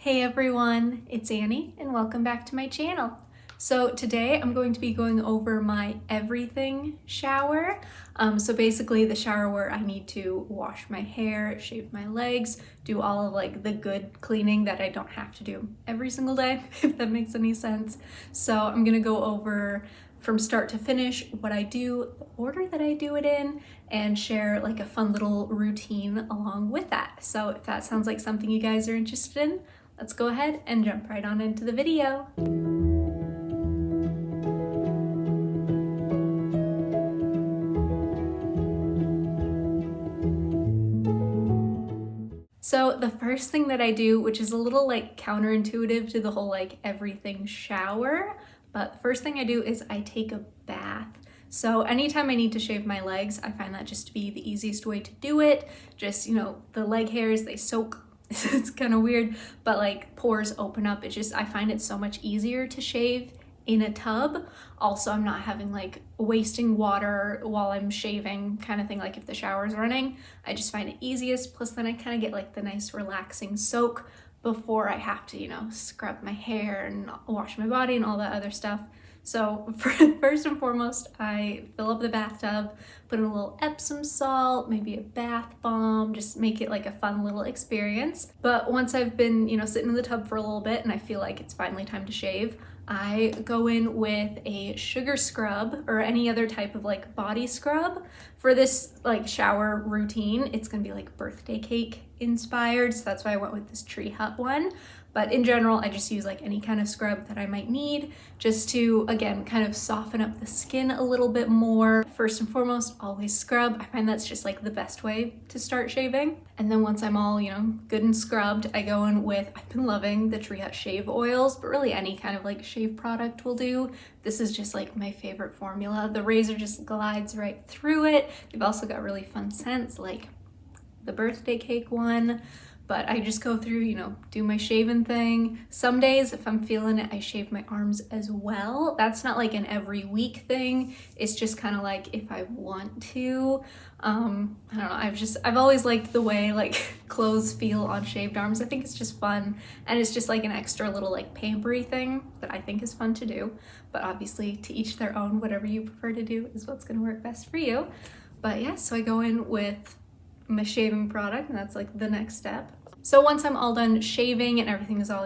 Hey everyone, it's Annie and welcome back to my channel. So today I'm going to be going over my everything shower. So basically the shower where I need to wash my hair, shave my legs, do all of like the good cleaning that I don't have to do every single day, if that makes any sense. So I'm gonna go over from start to finish what I do, the order that I do it in, and share like a fun little routine along with that. So if that sounds like something you guys are interested in, let's go ahead and jump right on into the video. So the first thing that I do, which is a little like counterintuitive to the whole like everything shower, but the first thing I do is I take a bath. So anytime I need to shave my legs, I find that just to be the easiest way to do it. Just, the leg hairs, they soak. It's kind of weird, but like pores open up. I find it so much easier to shave in a tub. Also, I'm not having like wasting water while I'm shaving kind of thing, like if the shower's running. I just find it easiest. Plus then I kind of get like the nice relaxing soak before I have to, scrub my hair and wash my body and all that other stuff. So first and foremost, I fill up the bathtub, put in a little Epsom salt, maybe a bath bomb, just make it like a fun little experience. But once I've been, sitting in the tub for a little bit and I feel like it's finally time to shave, I go in with a sugar scrub or any other type of like body scrub. For this like shower routine, it's gonna be like birthday cake inspired, so that's why I went with this Tree Hut one. But in general, I just use like any kind of scrub that I might need just to, again, kind of soften up the skin a little bit more. First and foremost, always scrub. I find that's just like the best way to start shaving. And then once I'm all, good and scrubbed, I go in with, I've been loving the Tree Hut shave oils, but really any kind of like shave product will do. This is just like my favorite formula. The razor just glides right through it. They've also got really fun scents like the birthday cake one. But I just go through, do my shaving thing. Some days, if I'm feeling it, I shave my arms as well. That's not like an every week thing. It's just kind of like if I want to. I don't know, I've always liked the way like clothes feel on shaved arms. I think it's just fun. And it's just like an extra little like pampery thing that I think is fun to do. But obviously to each their own, whatever you prefer to do is what's gonna work best for you. But yeah, so I go in with my shaving product, and that's like the next step. So once I'm all done shaving and everything is all,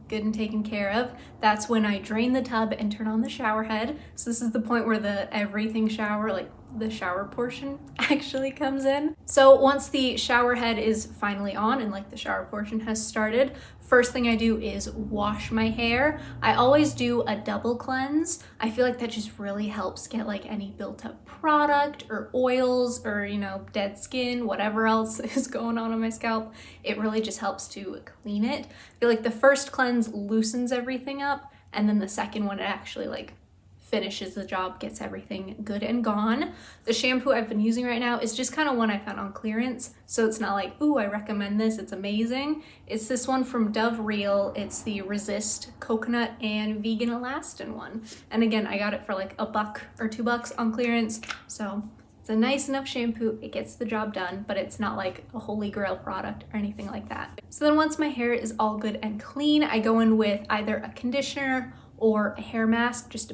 good and taken care of, that's when I drain the tub and turn on the shower head. So this is the point where the everything shower, like the shower portion actually comes in. So once the shower head is finally on and like the shower portion has started, first thing I do is wash my hair. I always do a double cleanse. I feel like that just really helps get like any built up product or oils or, dead skin, whatever else is going on my scalp. It really just helps to clean it. I feel like the first cleanse loosens everything up, and then the second one, it actually like finishes the job, gets everything good and gone. The shampoo I've been using right now is just kind of one I found on clearance, so it's not like, ooh, I recommend this, it's amazing. It's this one from Dove Real. It's the Resist Coconut and Vegan Elastin one. And again, I got it for like $1 or $2 on clearance, so it's a nice enough shampoo. It gets the job done, but it's not like a holy grail product or anything like that. So then once my hair is all good and clean, I go in with either a conditioner or a hair mask, just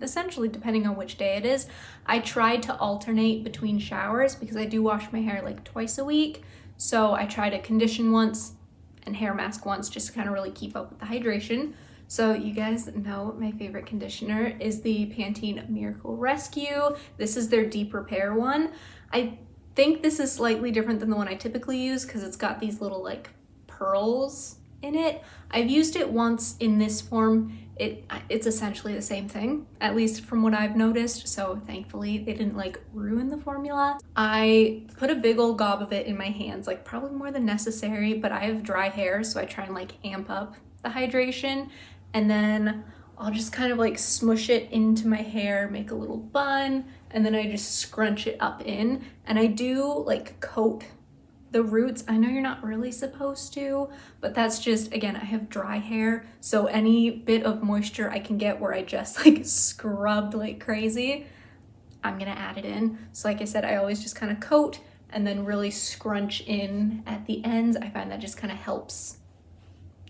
essentially depending on which day it is. I try to alternate between showers because I do wash my hair like twice a week. So I try to condition once and hair mask once, just to kind of really keep up with the hydration. So you guys know my favorite conditioner is the Pantene Miracle Rescue. This is their Deep Repair one. I think this is slightly different than the one I typically use because it's got these little like pearls in it. I've used it once in this form. It's essentially the same thing, at least from what I've noticed, so thankfully they didn't like ruin the formula. I put a big old gob of it in my hands, like probably more than necessary, but I have dry hair, so I try and like amp up the hydration, and then I'll just kind of like smush it into my hair, make a little bun, and then I just scrunch it up in, and I do like coat the roots. I know you're not really supposed to, but that's just, again, I have dry hair, so any bit of moisture I can get where I just like scrubbed like crazy, I'm gonna add it in. So like I said, I always just kind of coat and then really scrunch in at the ends. I find that just kind of helps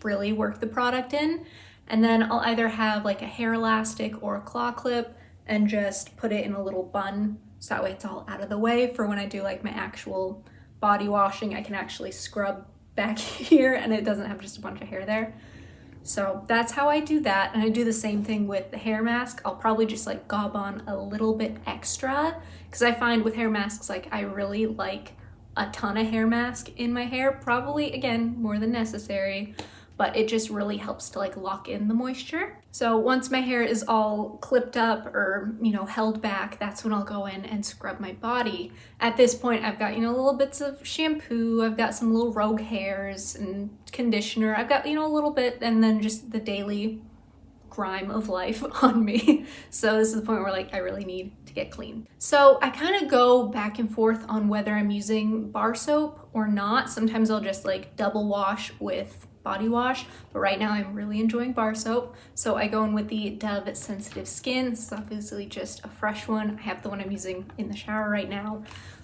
really work the product in. And then I'll either have like a hair elastic or a claw clip and just put it in a little bun, so that way it's all out of the way for when I do like my actual body washing. I can actually scrub back here and it doesn't have just a bunch of hair there. So that's how I do that. And I do the same thing with the hair mask. I'll probably just like gob on a little bit extra, because I find with hair masks, like I really like a ton of hair mask in my hair, probably again more than necessary, but it just really helps to like lock in the moisture. So once my hair is all clipped up or, you know, held back, that's when I'll go in and scrub my body. At this point, I've got, you know, little bits of shampoo, I've got some little rogue hairs and conditioner, I've got, you know, a little bit, and then just the daily grime of life on me. So this is the point where like I really need to get clean. So I kind of go back and forth on whether I'm using bar soap or not. Sometimes I'll just like double wash with body wash, but right now I'm really enjoying bar soap. So I go in with the Dove Sensitive Skin. This is obviously just a fresh one. I have the one I'm using in the shower right now,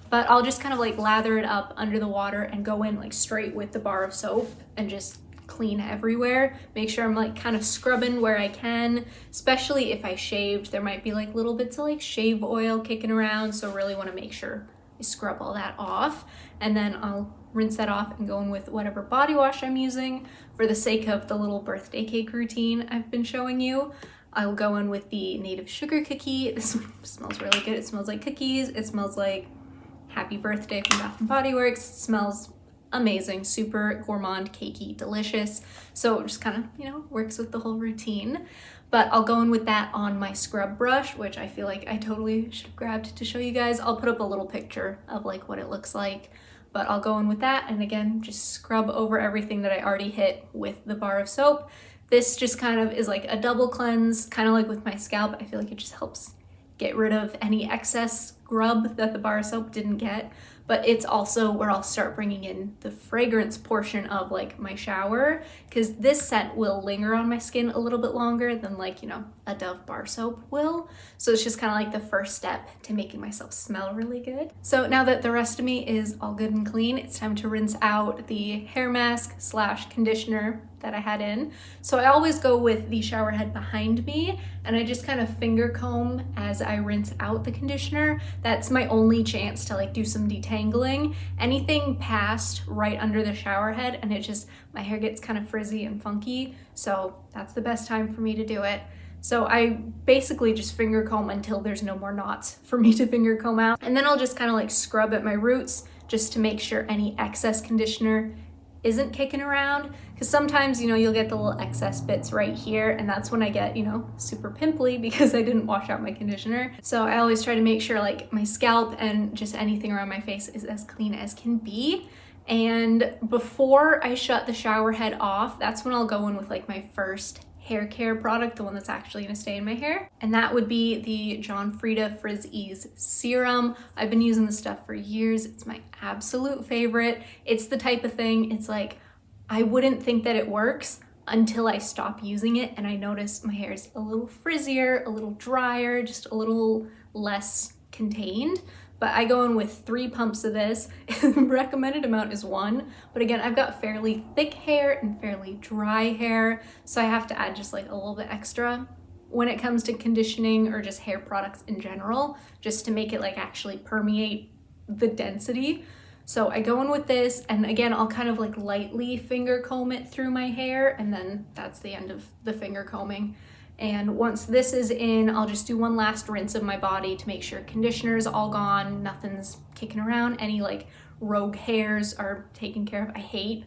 but I'll just kind of like lather it up under the water and go in like straight with the bar of soap and just clean everywhere. Make sure I'm like kind of scrubbing where I can, especially if I shaved. There might be like little bits of like shave oil kicking around, so really want to make sure I scrub all that off, and then I'll rinse that off and go in with whatever body wash I'm using. For the sake of the little birthday cake routine I've been showing you, I'll go in with the Native Sugar Cookie. This one smells really good. It smells like cookies. It smells like Happy Birthday from Bath & Body Works. It smells amazing, super gourmand, cakey, delicious. So it just kind of, you know, works with the whole routine. But I'll go in with that on my scrub brush, which I feel like I totally should have grabbed to show you guys. I'll put up a little picture of like what it looks like. But I'll go in with that and again, just scrub over everything that I already hit with the bar of soap. This just kind of is like a double cleanse, kind of like with my scalp. I feel like it just helps get rid of any excess grub that the bar of soap didn't get. But it's also where I'll start bringing in the fragrance portion of like my shower, because this scent will linger on my skin a little bit longer than like, you know, a Dove bar soap will. So it's just kind of like the first step to making myself smell really good. So now that the rest of me is all good and clean, it's time to rinse out the hair mask / conditioner that I had in. So I always go with the shower head behind me, and I just kind of finger comb as I rinse out the conditioner. That's my only chance to like do some detangling. Anything past right under the shower head and it just, my hair gets kind of frizzy and funky. So that's the best time for me to do it. So I basically just finger comb until there's no more knots for me to finger comb out. And then I'll just kind of like scrub at my roots just to make sure any excess conditioner isn't kicking around, because sometimes, you know, you'll get the little excess bits right here, and that's when I get, you know, super pimply because I didn't wash out my conditioner. So I always try to make sure like my scalp and just anything around my face is as clean as can be. And before I shut the shower head off, that's when I'll go in with like my first hair care product, the one that's actually gonna stay in my hair. And that would be the John Frieda Frizz Ease Serum. I've been using this stuff for years. It's my absolute favorite. It's the type of thing, it's like, I wouldn't think that it works until I stop using it and I notice my hair is a little frizzier, a little drier, just a little less contained. But I go in with 3 pumps of this. Recommended amount is 1. But again, I've got fairly thick hair and fairly dry hair, so I have to add just like a little bit extra when it comes to conditioning or just hair products in general, just to make it like actually permeate the density. So I go in with this, and again, I'll kind of like lightly finger comb it through my hair, and then that's the end of the finger combing. And once this is in, I'll just do one last rinse of my body to make sure conditioner's all gone, nothing's kicking around, any like rogue hairs are taken care of. I hate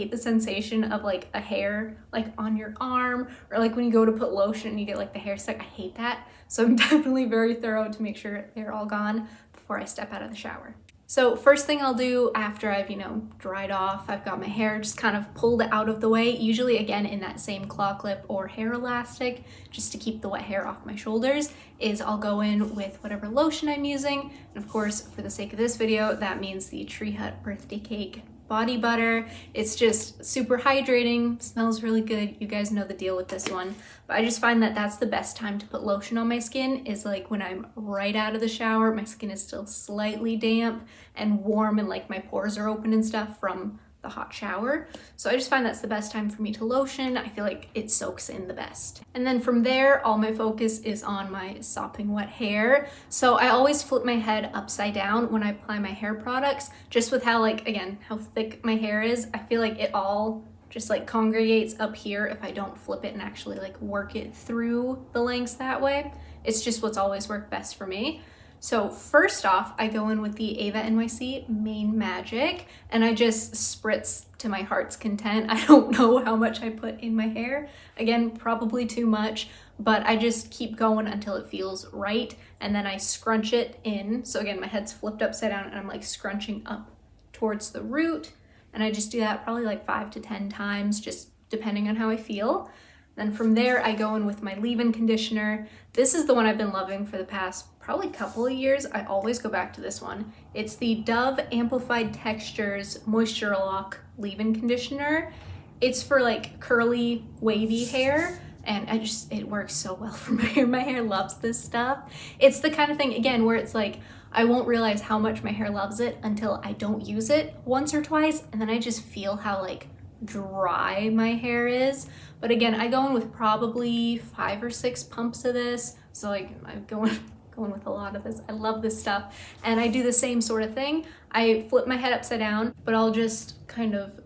the sensation of like a hair like on your arm, or like when you go to put lotion and you get like the hair stuck. I hate that. So I'm definitely very thorough to make sure they're all gone before I step out of the shower. So first thing I'll do after I've, you know, dried off, I've got my hair just kind of pulled out of the way, usually again in that same claw clip or hair elastic, just to keep the wet hair off my shoulders, is I'll go in with whatever lotion I'm using. And of course, for the sake of this video, that means the Tree Hut Birthday Cake body butter. It's just super hydrating, smells really good. You guys know the deal with this one. But I just find that that's the best time to put lotion on my skin, is like when I'm right out of the shower, my skin is still slightly damp and warm and like my pores are open and stuff from the hot shower. So I just find that's the best time for me to lotion. I feel like it soaks in the best. And then from there, all my focus is on my sopping wet hair. So I always flip my head upside down when I apply my hair products, just with how like, again, how thick my hair is. I feel like it all just like congregates up here if I don't flip it and actually like work it through the lengths that way. It's just what's always worked best for me. So first off, I go in with the Ava NYC Main Magic, and I just spritz to my heart's content. I don't know how much I put in my hair. Again, probably too much, but I just keep going until it feels right, and then I scrunch it in. So again, my head's flipped upside down and I'm like scrunching up towards the root, and I just do that probably like 5 to 10 times, just depending on how I feel. Then from there, I go in with my leave-in conditioner. This is the one I've been loving for the past probably couple of years. I always go back to this one. It's the Dove Amplified Textures Moisture Lock Leave-In Conditioner. It's for like curly, wavy hair, and it works so well for my hair. My hair loves this stuff. It's the kind of thing, again, where it's like, I won't realize how much my hair loves it until I don't use it once or twice, and then I just feel how like dry my hair is. But again, I go in with probably 5 or 6 pumps of this. So like I'm going with a lot of this. I love this stuff. And I do the same sort of thing. I flip my head upside down, but I'll just kind of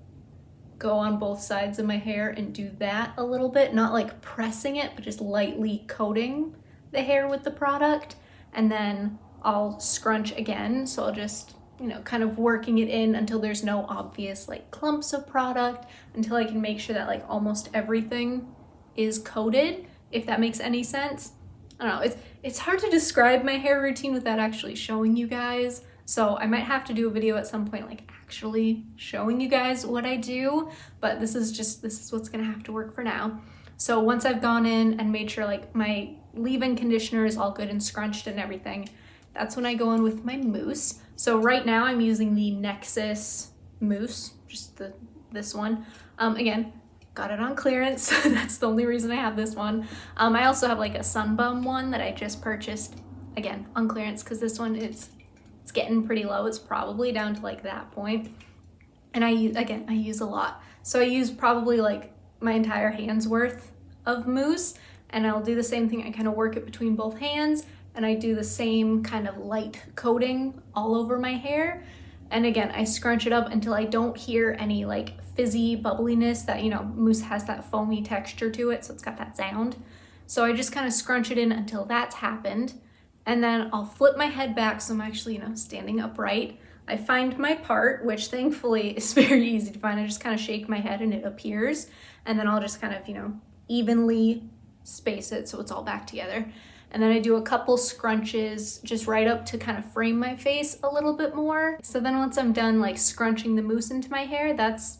go on both sides of my hair and do that a little bit, not like pressing it, but just lightly coating the hair with the product. And then I'll scrunch again. So I'll just, kind of working it in until there's no obvious like clumps of product, until I can make sure that like almost everything is coated, if that makes any sense. I don't know, it's hard to describe my hair routine without actually showing you guys. So I might have to do a video at some point like actually showing you guys what I do, but this is what's gonna have to work for now. So once I've gone in and made sure like my leave-in conditioner is all good and scrunched and everything, that's when I go in with my mousse. So right now I'm using the Nexxus mousse, just this one. Again, got it on clearance. That's the only reason I have this one. I also have like a Sunbum one that I just purchased, again, on clearance, because this one it's getting pretty low. It's probably down to like that point. And I use a lot. So I use probably like my entire hand's worth of mousse, and I'll do the same thing. I kind of work it between both hands, and I do the same kind of light coating all over my hair. And again, I scrunch it up until I don't hear any like fizzy bubbliness that, mousse has that foamy texture to it, so it's got that sound. So I just kind of scrunch it in until that's happened. And then I'll flip my head back so I'm actually, standing upright. I find my part, which thankfully is very easy to find. I just kind of shake my head and it appears. And then I'll just kind of, evenly space it so it's all back together. And then I do a couple scrunches just right up to kind of frame my face a little bit more. So then once I'm done like scrunching the mousse into my hair, that's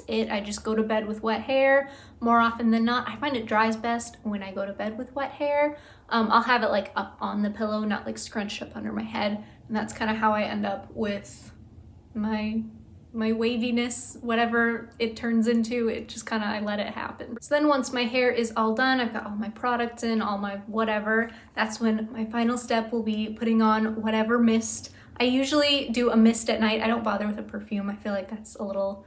it. I just go to bed with wet hair more often than not. I find it dries best when I go to bed with wet hair. I'll have it like up on the pillow, not like scrunched up under my head. And that's kind of how I end up with my waviness, whatever it turns into. It just kind of, I let it happen. So then once my hair is all done, I've got all my products in, all my whatever, that's when my final step will be putting on whatever mist. I usually do a mist at night. I don't bother with a perfume. I feel like that's a little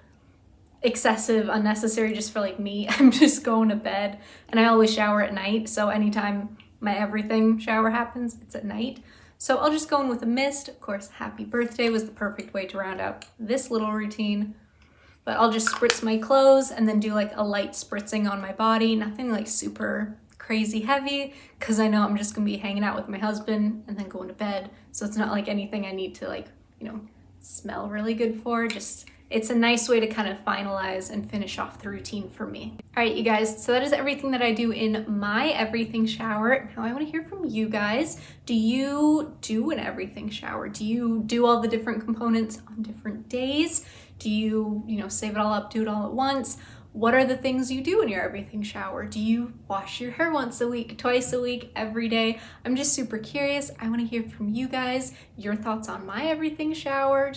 excessive, unnecessary just for like me. I'm just going to bed, and I always shower at night. So anytime my everything shower happens, it's at night. So I'll just go in with a mist. Of course, Happy Birthday was the perfect way to round out this little routine. But I'll just spritz my clothes and then do like a light spritzing on my body. Nothing like super crazy heavy, because I know I'm just gonna be hanging out with my husband and then going to bed. So it's not like anything I need to like, smell really good for. Just, it's a nice way to kind of finalize and finish off the routine for me. All right, you guys, so that is everything that I do in my everything shower. Now I want to hear from you guys. Do you do an everything shower? Do you do all the different components on different days? Do you, save it all up, do it all at once? What are the things you do in your everything shower? Do you wash your hair once a week, twice a week, every day? I'm just super curious. I want to hear from you guys, your thoughts on my everything shower.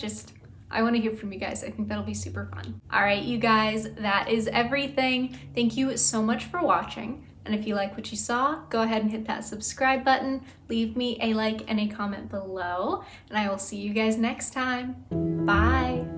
I want to hear from you guys. I think that'll be super fun. All right, you guys, that is everything. Thank you so much for watching. And if you like what you saw, go ahead and hit that subscribe button. Leave me a like and a comment below. And I will see you guys next time. Bye.